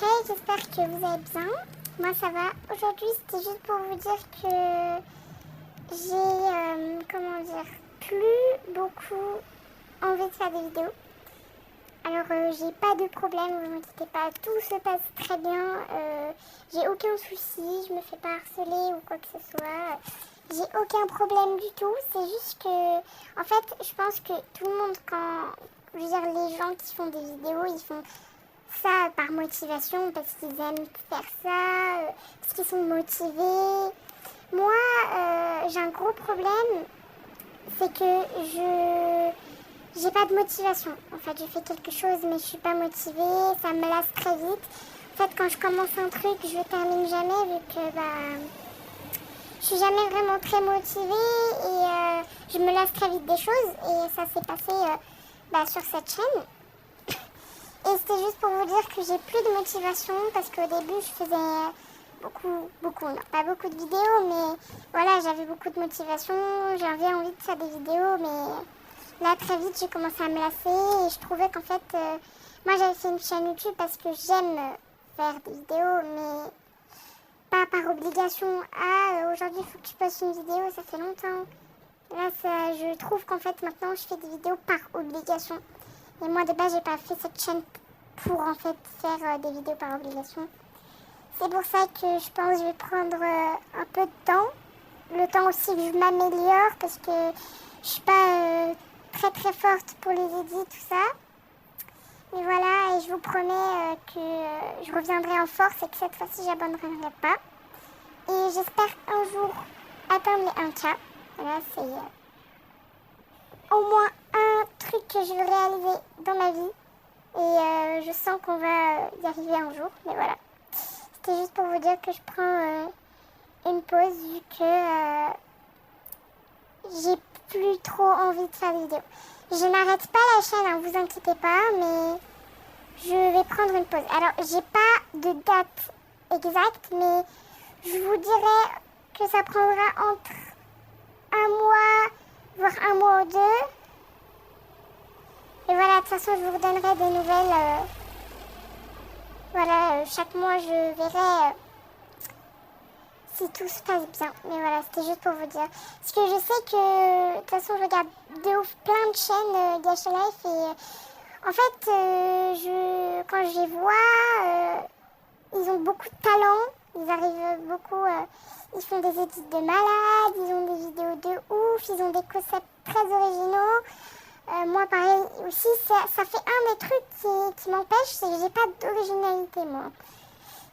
Ok, j'espère que vous allez bien. Moi ça va. Aujourd'hui c'était juste pour vous dire que j'ai, plus beaucoup envie de faire des vidéos. Alors j'ai pas de problème, vous inquiétez pas, tout se passe très bien. J'ai aucun souci, je me fais pas harceler ou quoi que ce soit. J'ai aucun problème du tout, c'est juste que, en fait, je pense que tout le monde, je veux dire, les gens qui font des vidéos, ils font ça par motivation, parce qu'ils aiment faire ça, parce qu'ils sont motivés. Moi, j'ai un gros problème, c'est que j'ai pas de motivation. En fait, je fais quelque chose, mais je suis pas motivée, ça me lasse très vite. En fait, quand je commence un truc, je termine jamais, vu que, je suis jamais vraiment très motivée et je me lasse très vite des choses. Et ça s'est passé sur cette chaîne. Et c'était juste pour vous dire que j'ai plus de motivation parce qu'au début je faisais pas beaucoup de vidéos, mais voilà, j'avais beaucoup de motivation, j'avais envie de faire des vidéos, mais là très vite j'ai commencé à me lasser et je trouvais qu'en fait, moi j'avais fait une chaîne YouTube parce que j'aime faire des vidéos, mais pas par obligation. Ah, aujourd'hui il faut que tu postes une vidéo, ça fait longtemps. Là, je trouve qu'en fait maintenant je fais des vidéos par obligation. Et moi de base j'ai pas fait cette chaîne pour en fait faire des vidéos par obligation. C'est pour ça que je pense que je vais prendre un peu de temps. Le temps aussi que je m'améliore parce que je suis pas très très forte pour les édits, tout ça. Mais voilà, et je vous promets que je reviendrai en force et que cette fois-ci j'abandonnerai pas. Et j'espère un jour atteindre les 1K. Voilà, c'est au moins un truc que je veux réaliser dans ma vie. Et je sens qu'on va y arriver un jour. Mais voilà. C'était juste pour vous dire que je prends une pause vu que j'ai plus trop envie de faire des vidéos. Je n'arrête pas la chaîne, hein, vous inquiétez pas, mais je vais prendre une pause. Alors, j'ai pas de date exacte, mais je vous dirai que ça prendra entre un mois, voire un mois ou deux. Et voilà, de toute façon, je vous redonnerai des nouvelles. Chaque mois, je verrai si tout se passe bien. Mais voilà, c'était juste pour vous dire. Parce que je sais que, de toute façon, je regarde de ouf plein de chaînes Gacha Life. Et en fait, quand je les vois, ils ont beaucoup de talent. Ils arrivent beaucoup, ils font des édits de malades, ils ont des vidéos de ouf, ils ont des concepts très originaux. Moi, pareil, aussi, ça fait un des trucs qui m'empêche, c'est que j'ai pas d'originalité, moi.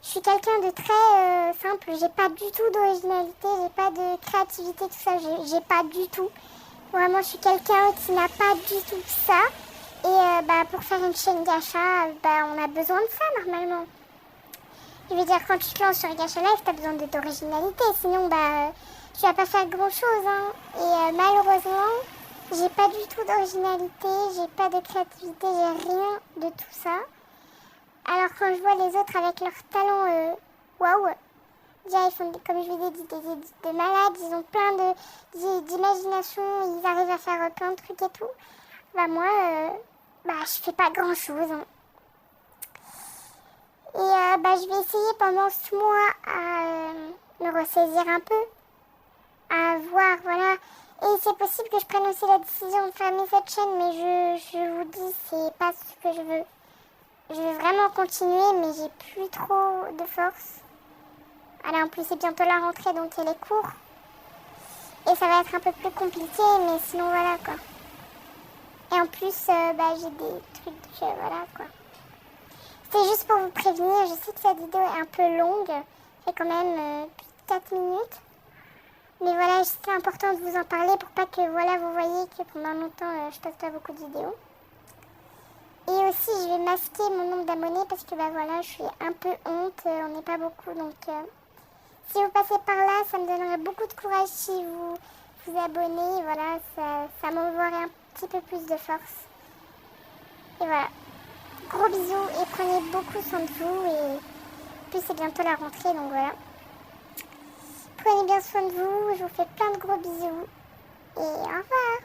Je suis quelqu'un de très simple, j'ai pas du tout d'originalité, j'ai pas de créativité, tout ça, j'ai pas du tout. Vraiment, je suis quelqu'un qui n'a pas du tout ça. Et pour faire une chaîne gacha, on a besoin de ça, normalement. Je veux dire, quand tu te lances sur Gacha Life, t'as besoin d'originalité, sinon, tu vas pas faire grand-chose, hein. Et malheureusement, j'ai pas du tout d'originalité, j'ai pas de créativité, j'ai rien de tout ça. Alors quand je vois les autres avec leur talent, waouh, déjà ils font, comme je vous ai dit, des édits de malades, ils ont plein d'imagination, ils arrivent à faire plein de trucs et tout. Moi, je fais pas grand chose, hein. Et je vais essayer pendant ce mois à me ressaisir un peu, à voir, voilà. Et c'est possible que je prenne aussi la décision de fermer cette chaîne, mais je vous dis, c'est pas ce que je veux. Je veux vraiment continuer, mais j'ai plus trop de force. Alors en plus, c'est bientôt la rentrée, donc il y a les cours. Et ça va être un peu plus compliqué, mais sinon, voilà, quoi. Et en plus, j'ai des trucs, voilà, quoi. C'était juste pour vous prévenir, je sais que cette vidéo est un peu longue. Elle fait quand même plus de 4 minutes. Mais voilà, c'était important de vous en parler pour pas que, voilà, vous voyez que pendant longtemps, je poste pas beaucoup de vidéos. Et aussi, je vais masquer mon nombre d'abonnés parce que, je suis un peu honte, on n'est pas beaucoup. Donc, si vous passez par là, ça me donnerait beaucoup de courage si vous vous abonnez. Voilà, ça m'envoierait un petit peu plus de force. Et voilà, gros bisous et prenez beaucoup soin de vous. Et puis, c'est bientôt la rentrée, donc voilà. Prenez bien soin de vous, je vous fais plein de gros bisous et au revoir.